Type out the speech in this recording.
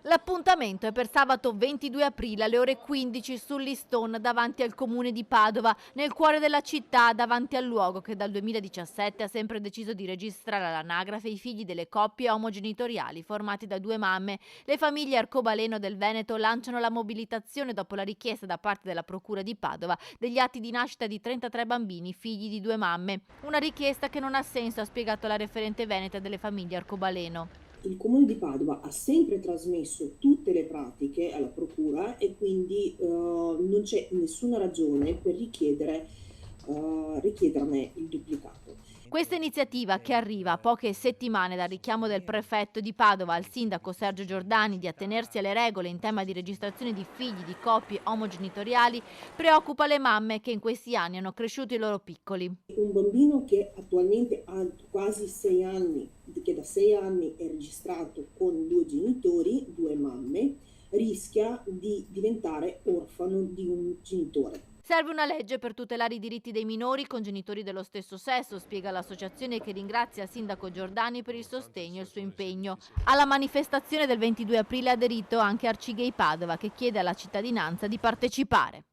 L'appuntamento è per sabato 22 aprile alle ore 15 sull'Easton davanti al comune di Padova, nel cuore della città, davanti al luogo che dal 2017 ha sempre deciso di registrare all'anagrafe i figli delle coppie omogenitoriali formati da due mamme. Le famiglie arcobaleno del Veneto lanciano la mobilitazione dopo la richiesta da parte della Procura di Padova degli atti di nascita di 33 bambini figli di due mamme. Una richiesta che non ha senso, ha spiegato la referente veneta delle famiglie arcobaleno. Il Comune di Padova ha sempre trasmesso tutte le pratiche alla procura e quindi non c'è nessuna ragione per richiederne il duplicato. Questa iniziativa, che arriva a poche settimane dal richiamo del prefetto di Padova al sindaco Sergio Giordani di attenersi alle regole in tema di registrazione di figli di coppie omogenitoriali, preoccupa le mamme che in questi anni hanno cresciuto i loro piccoli. Un bambino che attualmente ha quasi 6 anni, che da 6 anni è registrato con due genitori, due mamme, rischia di diventare orfano di un genitore. Serve una legge per tutelare i diritti dei minori con genitori dello stesso sesso, spiega l'associazione che ringrazia il sindaco Giordani per il sostegno e il suo impegno. Alla manifestazione del 22 aprile ha aderito anche Arcigay Padova, che chiede alla cittadinanza di partecipare.